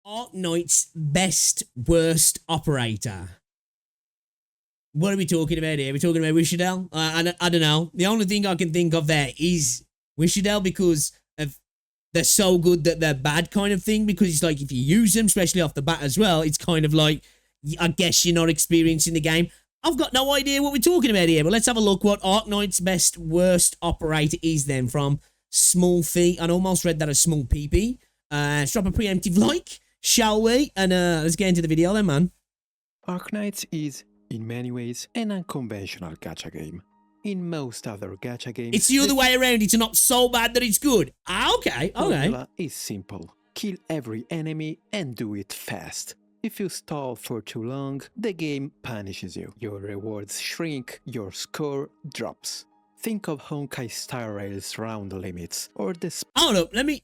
Arknights best worst operator. What are we talking about here? We're talking about Wishadel? I don't know. The only thing I can think of there is Wishadel because of they're so good that they're bad kind of thing. Because it's like if you use them, especially off the bat as well, it's kind of like, I guess you're not experiencing the game. I've got no idea what we're talking about here, but let's have a look what Arknights best worst operator is then from Small Fee. I almost read that as Small PP. Let's drop a preemptive like, shall we? And let's get into the video then, man. Arknights is, in many ways, an unconventional gacha game. In most other gacha games, it's the other way around. It's not so bad that it's good. Ah, okay, okay. The formula is simple. Kill every enemy and do it fast. If you stall for too long, the game punishes you. Your rewards shrink, your score drops. Think of Honkai Star Rail's round limits or the... Hold up, let me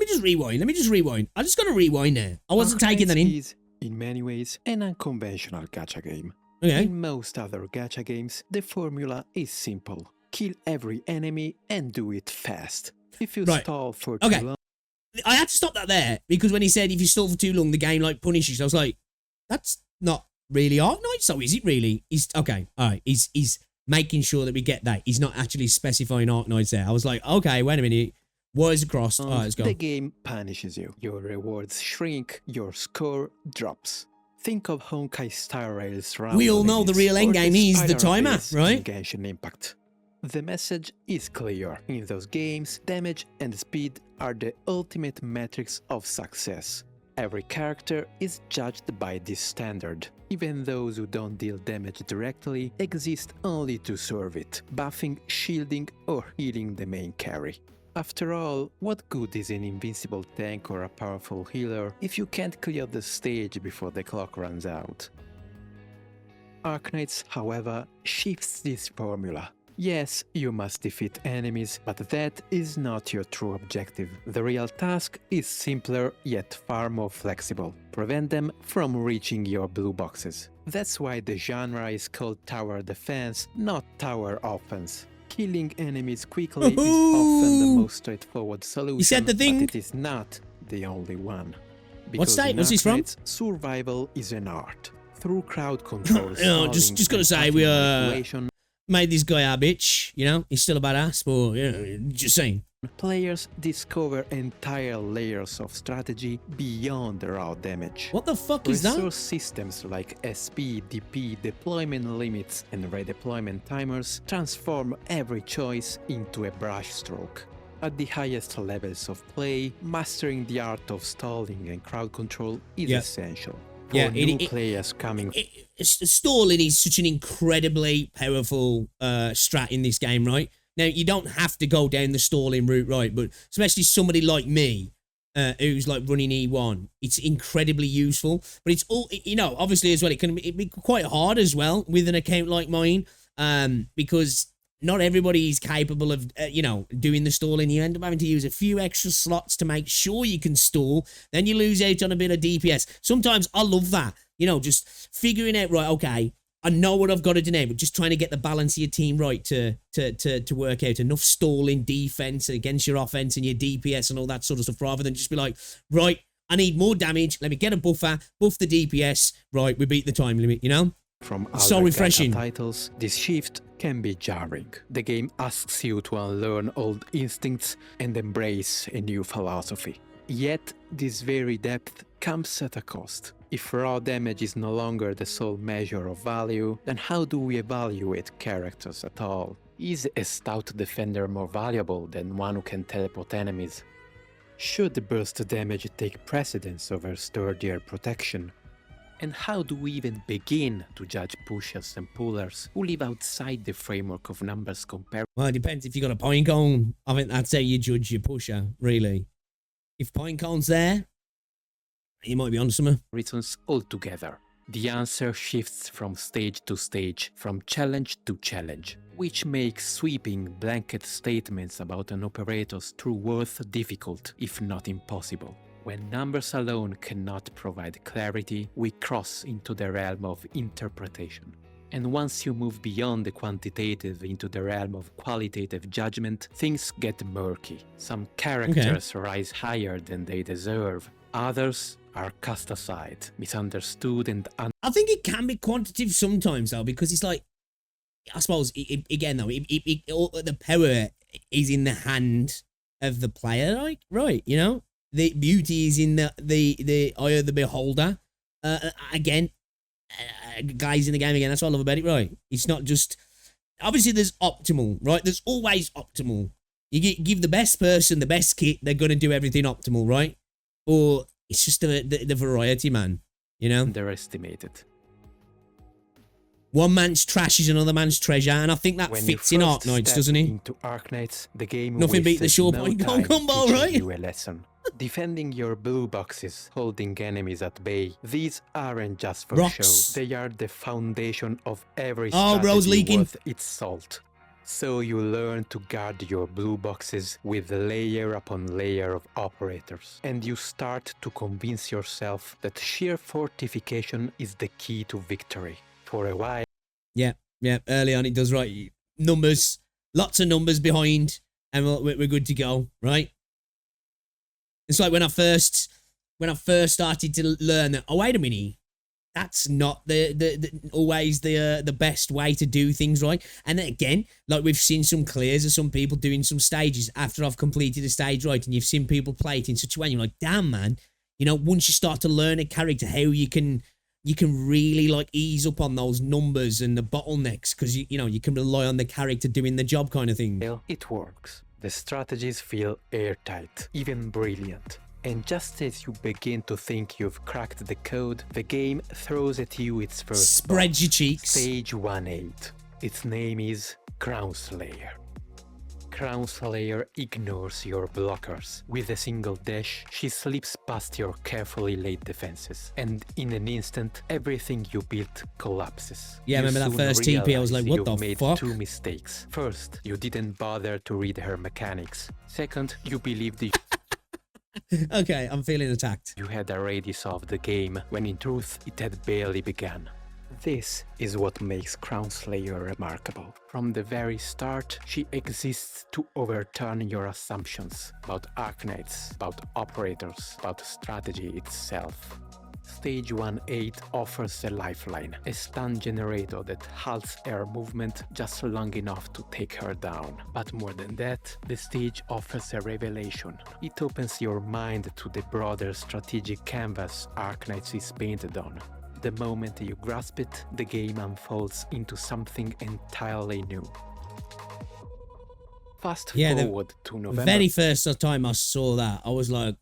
just rewind. I just gotta rewind there. I wasn't taking that in. Is, in many ways, an unconventional gacha game. Okay. In most other gacha games, the formula is simple. Kill every enemy and do it fast. If you stall for too long... I had to stop that there, because when he said if you stall for too long, the game like punishes, I was like, that's not really Arknights, so is it really? He's okay, alright, he's making sure that we get that. He's not actually specifying Arknights there. I was like, okay, wait a minute. Wires across. Alright, let's go. The game punishes you. Your rewards shrink, your score drops. Think of Honkai Star Rail's round. We all know the real endgame is the timer, right? Genshin Impact. The message is clear. In those games, damage and speed are the ultimate metrics of success. Every character is judged by this standard. Even those who don't deal damage directly exist only to serve it, buffing, shielding or healing the main carry. After all, what good is an invincible tank or a powerful healer if you can't clear the stage before the clock runs out? Arknights, however, shifts this formula. Yes, you must defeat enemies, but that is not your true objective. The real task is simpler yet far more flexible. Prevent them from reaching your blue boxes. That's why the genre is called tower defense, not tower offense. Killing enemies quickly is often the most straightforward solution, you said the thing. But it is not the only one. What's that? What's this from? Survival is an art. Through crowd control, just gotta say, we made this guy our bitch, you know? He's still a badass, but, you know, just saying. Players discover entire layers of strategy beyond the raw damage. What the fuck is that? Resource systems like SP, DP, deployment limits, and redeployment timers transform every choice into a brushstroke. At the highest levels of play, mastering the art of stalling and crowd control is essential. For new players coming... Stalling is such an incredibly powerful strat in this game, right? Now, you don't have to go down the stalling route, right? But especially somebody like me, who's like running E1, it's incredibly useful. But it's all, you know, obviously as well, it can be quite hard as well with an account like mine, because not everybody is capable of, you know, doing the stalling. You end up having to use a few extra slots to make sure you can stall. Then you lose out on a bit of DPS. Sometimes I love that, you know, just figuring out, right, okay, I know what I've got to do now, but just trying to get the balance of your team right to work out enough stalling defense against your offense and your DPS and all that sort of stuff, rather than just be like, right, I need more damage. Let me get a buffer, buff the DPS. Right, we beat the time limit, you know? From so refreshing. Titles, this shift can be jarring. The game asks you to unlearn old instincts and embrace a new philosophy. Yet, this very depth comes at a cost. If raw damage is no longer the sole measure of value, then how do we evaluate characters at all? Is a stout defender more valuable than one who can teleport enemies? Should burst damage take precedence over sturdier protection? And how do we even begin to judge pushers and pullers who live outside the framework of numbers compared? Well, it depends. If you got a pine cone, I think that's how you judge your pusher, really. If pine cone's there, you might be on something. Reasons altogether. The answer shifts from stage to stage, from challenge to challenge, which makes sweeping blanket statements about an operator's true worth difficult, if not impossible. When numbers alone cannot provide clarity, we cross into the realm of interpretation. And once you move beyond the quantitative into the realm of qualitative judgment, things get murky. Some characters rise higher than they deserve, Others are cast aside, misunderstood, and I think it can be quantitative sometimes though, because it's like, I suppose again though, the power is in the hand of the player, like, right? You know, the beauty is in the eye of the beholder. Again, guys in the game again. That's what I love about it, right? It's not just, obviously there's optimal, right? There's always optimal. You give the best person the best kit, they're gonna do everything optimal, right? Or it's just the variety, man. You know, underestimated. one man's trash is another man's treasure, and I think that When fits you in first Arknights, step doesn't it? into Arknights, the game Nothing beat the wasted short no point goal time combo, teaching right? you a lesson. Defending your blue boxes, holding enemies at bay, these aren't just for Rocks. show. They are the foundation of every Oh, bro's strategy leaking. worth its salt. So you learn to guard your blue boxes with layer upon layer of operators. And you start to convince yourself that sheer fortification is the key to victory. For a while, Yeah, early on it does, right? Numbers, lots of numbers behind, and we're good to go, right? It's like when I first started to learn that, oh, wait a minute, that's not always the best way to do things, right? And then again, like we've seen some clears of some people doing some stages after I've completed a stage, right? And you've seen people play it in such a way, and you're like, damn, man, you know, once you start to learn a character, how you can really like ease up on those numbers and the bottlenecks, because you know you can rely on the character doing the job, kind of thing. it works. The strategies feel airtight, even brilliant. And just as you begin to think you've cracked the code, the game throws at you its first Spread your boss, cheeks. Stage 1-8. Its name is Crownslayer. Crownslayer ignores your blockers. With a single dash, she slips past your carefully laid defenses, and in an instant, everything you built collapses. Yeah, You remember that soon first TP? I was like, realize what the you've made fuck? two mistakes. First, you didn't bother to read her mechanics. Second, you believed Okay, I'm feeling attacked. you had already solved the game, when in truth it had barely begun. This is what makes Crownslayer remarkable. From the very start, she exists to overturn your assumptions about Arknights, about operators, about strategy itself. Stage 1-8 offers a lifeline, a stun generator that halts her movement just long enough to take her down. But more than that, the stage offers a revelation. It opens your mind to the broader strategic canvas Arknights is painted on. The moment you grasp it, the game unfolds into something entirely new. Fast forward to November. Very first time I saw that, I was like,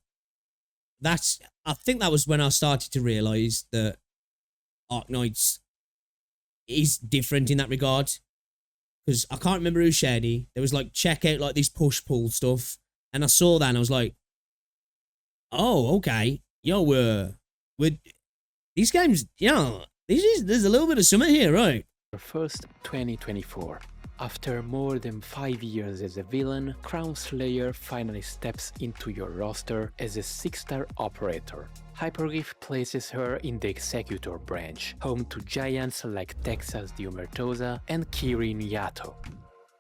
I think that was when I started to realise that Arknights is different in that regard. Because I can't remember who shared it. There was like, check out like this push-pull stuff. And I saw that and I was like, oh, okay. Yo, we're these games, yeah, there's a little bit of summer here, right? First 2024. After more than 5 years as a villain, Crownslayer finally steps into your roster as a 6-star operator. Hypergryph places her in the Executor branch, home to giants like Texas the Omertosa and Kirin Yato.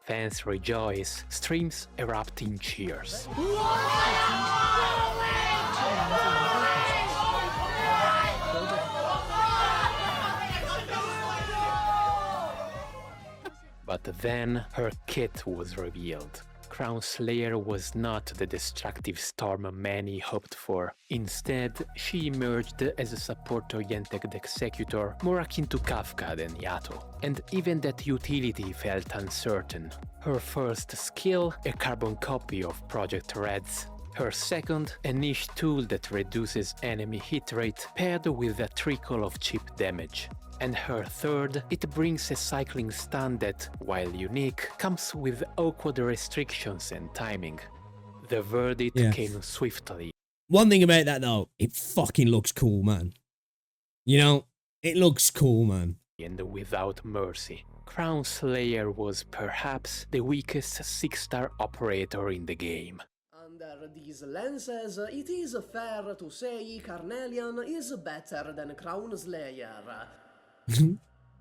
Fans rejoice, streams erupt in cheers. But then her kit was revealed. Crownslayer was not the destructive storm many hoped for. Instead, she emerged as a support-oriented executor more akin to Kafka than Yato. And even that utility felt uncertain. Her first skill, a carbon copy of Project Red's. Her second, a niche tool that reduces enemy hit rate paired with a trickle of chip damage. And her third, it brings a cycling stun that, while unique, comes with awkward restrictions and timing. The verdict came swiftly. One thing about that though, it fucking looks cool, man. You know, it looks cool, man. And without mercy. Crownslayer was perhaps the weakest 6-star operator in the game. Under these lenses, it is fair to say Carnelian is better than Crownslayer.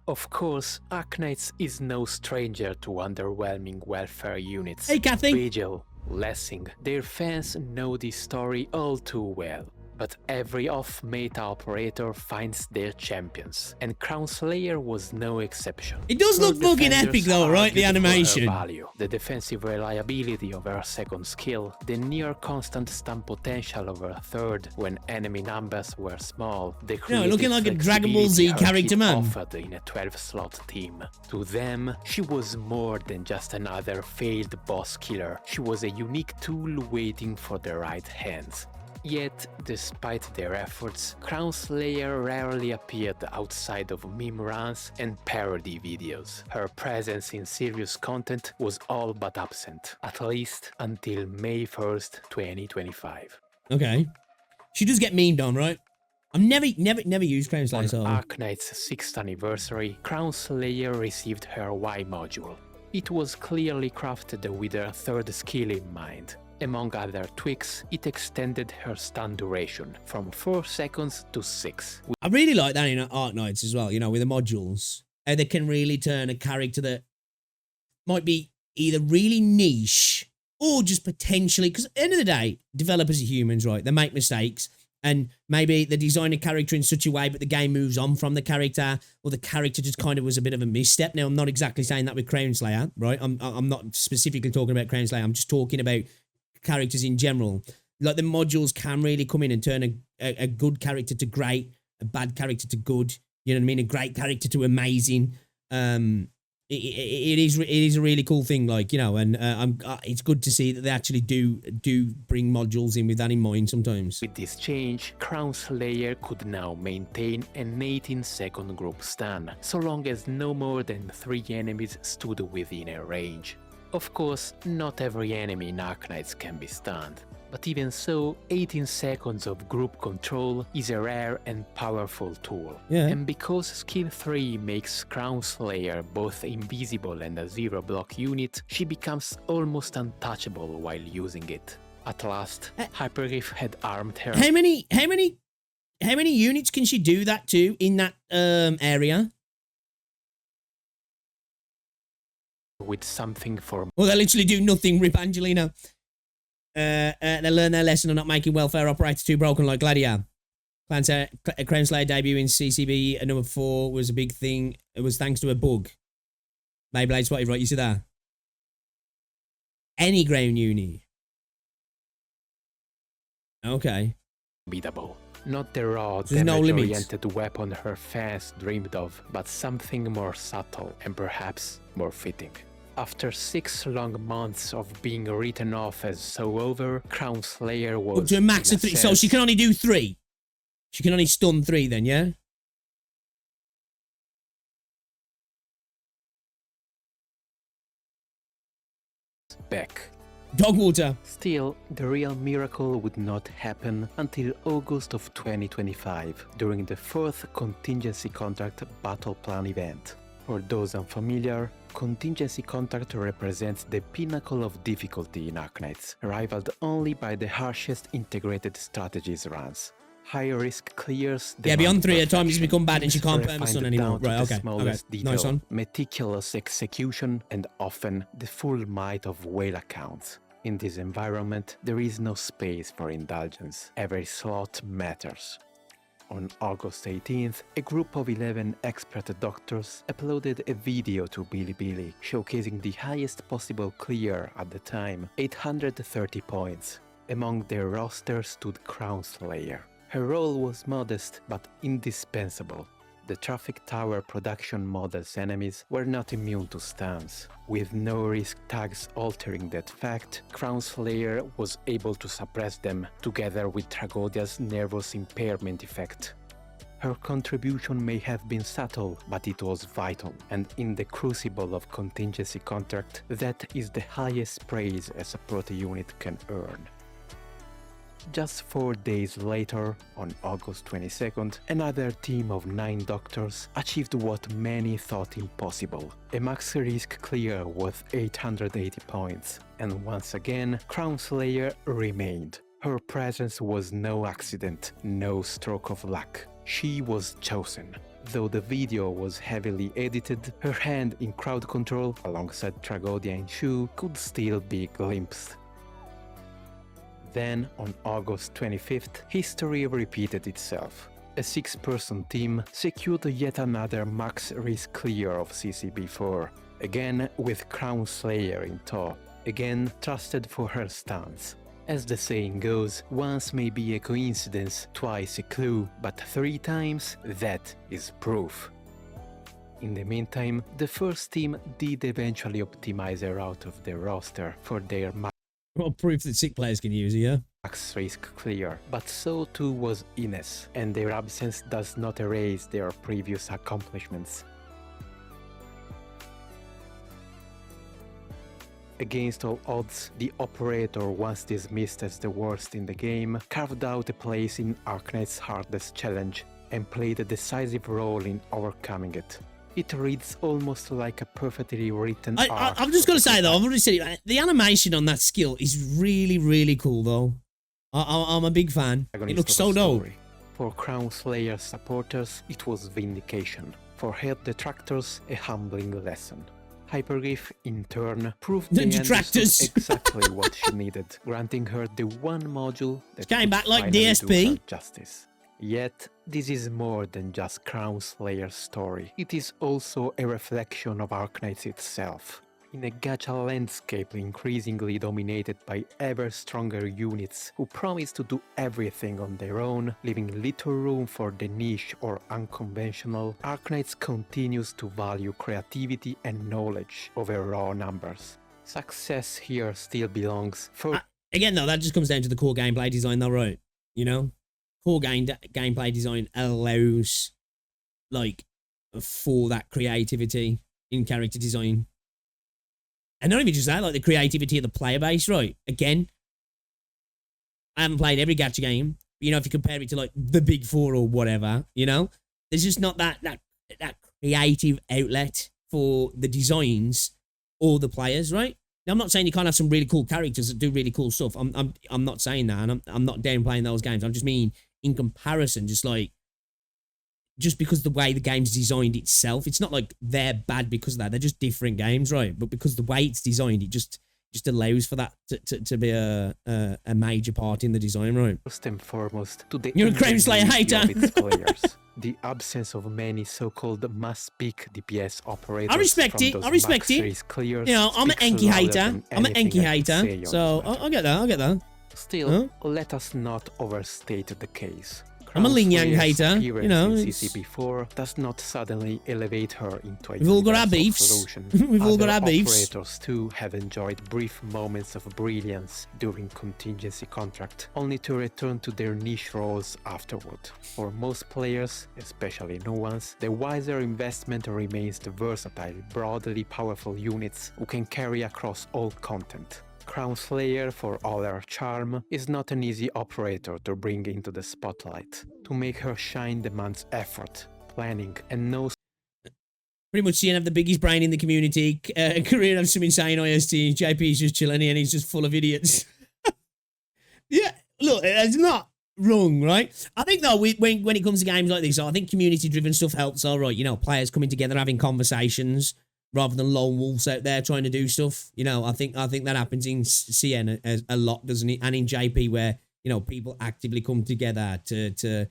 Of course, Arknights is no stranger to underwhelming welfare units. Hey, Kathy. Vigil, Lessing, their fans know this story all too well. But every off-meta operator finds their champions, and Crownslayer was no exception. It does look Her fucking defenders epic though, right? The argued for her animation. value, the defensive reliability of her second skill, the near constant stun potential of her third when enemy numbers were small, the looking like a Dragon Ball Z character, man. offered in a 12-slot team. To them, she was more than just another failed boss killer. She was a unique tool waiting for the right hands. Yet, despite their efforts, Crownslayer rarely appeared outside of meme runs and parody videos. Her presence in serious content was all but absent, at least until May 1st, 2025. Okay. She does get memed on, right? I've never used Crownslayer, On so... Arknights' 6th anniversary, Crownslayer received her Y module. It was clearly crafted with her third skill in mind. Among other tweaks, it extended her stun duration from 4 seconds to 6. I really like that in Arknights as well, you know, with the modules. How they can really turn a character that might be either really niche or just potentially... Because at the end of the day, developers are humans, right? They make mistakes. And maybe they design a character in such a way, but the game moves on from the character, or the character just kind of was a bit of a misstep. Now, I'm not exactly saying that with Crownslayer, right? I'm not specifically talking about Crownslayer. I'm just talking about characters in general. Like, the modules can really come in and turn a good character to great, a bad character to good, you know what I mean? A great character to amazing. It is a really cool thing, like, you know, and it's good to see that they actually do bring modules in with that in mind sometimes. With this change, Crownslayer could now maintain an 18-second group stun, so long as no more than 3 enemies stood within a range. Of course, not every enemy in Arknights can be stunned, but even so, 18 seconds of group control is a rare and powerful tool. Yeah. And because skill 3 makes Crownslayer both invisible and a 0-block unit, she becomes almost untouchable while using it. At last, Hypergryph had armed her. How many units can she do that to in that area? With something for... Well, they literally do nothing, rip Angelina. They learn their lesson of not making welfare operator too broken like Gladiator. Crownslayer debut in CCB at number 4 was a big thing. It was thanks to a bug. Beyblade spotted, right? You see that? Any ground uni. Okay. Beatable. Not the raw, There's no limits. damage-oriented weapon her fans dreamed of, but something more subtle and perhaps more fitting. After 6 long months of being written off as so over, Crownslayer was... Up to a max of 3. So she can only do 3. She can only stun 3 then, yeah? back. Dogwater. Still, the real miracle would not happen until August of 2025, during the 4th Contingency Contract Battle Plan event. For those unfamiliar, Contingency Contract represents the pinnacle of difficulty in Arknights, rivaled only by the harshest integrated strategies runs. High risk clears. Yeah, beyond 3 at a time, perfection, she's become bad and she can't refined perma-stun anymore. down to Right, the okay. smallest detail, Nice one. meticulous execution, and often the full might of whale accounts. In this environment, there is no space for indulgence. Every slot matters. On August 18th, a group of 11 expert doctors uploaded a video to Bilibili showcasing the highest possible clear at the time, 830 points. Among their roster stood Crownslayer. Her role was modest but indispensable. The Traffic Tower production model's enemies were not immune to stuns. With no risk tags altering that fact, Crownslayer was able to suppress them, together with Tragodia's nervous impairment effect. Her contribution may have been subtle, but it was vital, and in the crucible of Contingency Contract, that is the highest praise a support unit can earn. Just 4 days later, on August 22nd, another team of 9 doctors achieved what many thought impossible, a max risk clear worth 880 points, and once again, Crownslayer remained. Her presence was no accident, no stroke of luck. She was chosen. Though the video was heavily edited, her hand in crowd control, alongside Tragodia and Shu, could still be glimpsed. Then, on August 25th, history repeated itself. A 6-person team secured yet another max risk clear of CCB4, again with Crownslayer in tow, again trusted for her stance. As the saying goes, once may be a coincidence, twice a clue, but 3 times, that is proof. In the meantime, the first team did eventually optimize a route of their roster for their What proof that sick players can use it, yeah? max risk clear, but so too was Ines, and their absence does not erase their previous accomplishments. Against all odds, the operator, once dismissed as the worst in the game, carved out a place in Arknights' hardest challenge and played a decisive role in overcoming it. It reads almost like a perfectly written arc. I'm just going to say though, I've already said it, the animation on that skill is really, really cool though. I'm a big fan. It looks so dope. For Crownslayer supporters, it was vindication. For health detractors, a humbling lesson. Hypergryph, in turn, proved they understood exactly what she needed, granting her the one module that came back like finally DSP. do her justice. Yet, this is more than just Crownslayer's story. It is also a reflection of Arknights itself. In a gacha landscape increasingly dominated by ever stronger units who promise to do everything on their own, leaving little room for the niche or unconventional, Arknights continues to value creativity and knowledge over raw numbers. Success here still belongs for... Again though, that just comes down to the core gameplay design though, right? You know? Core gameplay design allows, like, for that creativity in character design. And not even just that, like the creativity of the player base, right? Again, I haven't played every gacha game. But, you know, if you compare it to like the Big Four or whatever, you know, there's just not that creative outlet for the designs or the players, right? Now, I'm not saying you can't have some really cool characters that do really cool stuff. I'm not saying that, and I'm not downplaying those games. I'm just mean in comparison, just because the way the game's designed itself, it's not like they're bad because of that. They're just different games, right? But because the way it's designed, it just allows for that to be a major part in the design, right? First and foremost, to the You're a Crownslayer hater. Of its players. The absence of many so-called must-peak DPS operators. I respect it. You know, I'm an Enki hater. So I'll get that. Still, let us not overstate the case. I'm a Lin Yang hater, you know. CCP4 does not suddenly elevate her into a We've all got our beefs. We've all got our beefs. Operators too have enjoyed brief moments of brilliance during Contingency contract, only to return to their niche roles afterward. For most players, especially new ones, the wiser investment remains the versatile, broadly powerful units who can carry across all content. Crownslayer, for all her charm, is not an easy operator to bring into the spotlight. To make her shine demands effort, planning, and no... Pretty much seeing have the biggest brain in the community, career of some insane IST, JP's just chilling here and he's just full of idiots. Yeah, look, it's not wrong, right? I think though, when it comes to games like this, I think community-driven stuff helps, all right, you know, players coming together, having conversations, rather than lone wolves out there trying to do stuff. You know, I think that happens in CN a lot, doesn't it? And in JP, where, you know, people actively come together to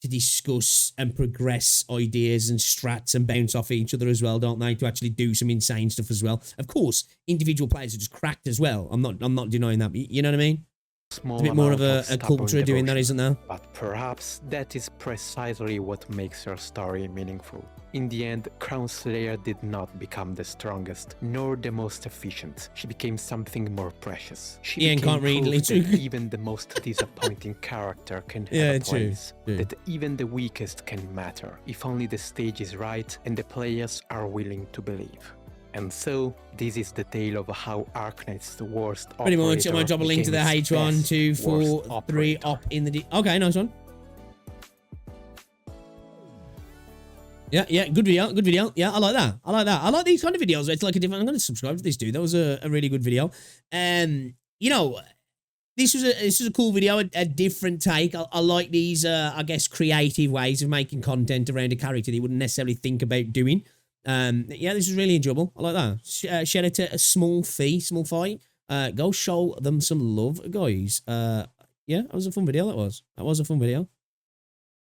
discuss and progress ideas and strats and bounce off each other as well, don't they? To actually do some insane stuff as well. Of course, individual players are just cracked as well. I'm not denying that. You know what I mean? It's a bit more of a culture of doing that, isn't there? But perhaps that is precisely what makes her story meaningful. In the end, Crownslayer did not become the strongest, nor the most efficient. She became something more precious. She became proof that even the most disappointing character can have a place. That even the weakest can matter, if only the stage is right and the players are willing to believe. And so, this is the tale of how Arknights, the worst operator, pretty much, I'm going to drop a link to the H1, 2, 4, 3 op in the... Okay, nice one. Yeah, good video. Yeah, I like that. I like these kind of videos. It's like a different... I'm going to subscribe to this dude. That was a really good video. You know, this was a cool video, a different take. I like these, I guess, creative ways of making content around a character that you wouldn't necessarily think about doing. Yeah, this was really enjoyable. I like that. Shout out to a small fight Go show them some love, guys. Yeah, that was a fun video. That was a fun video.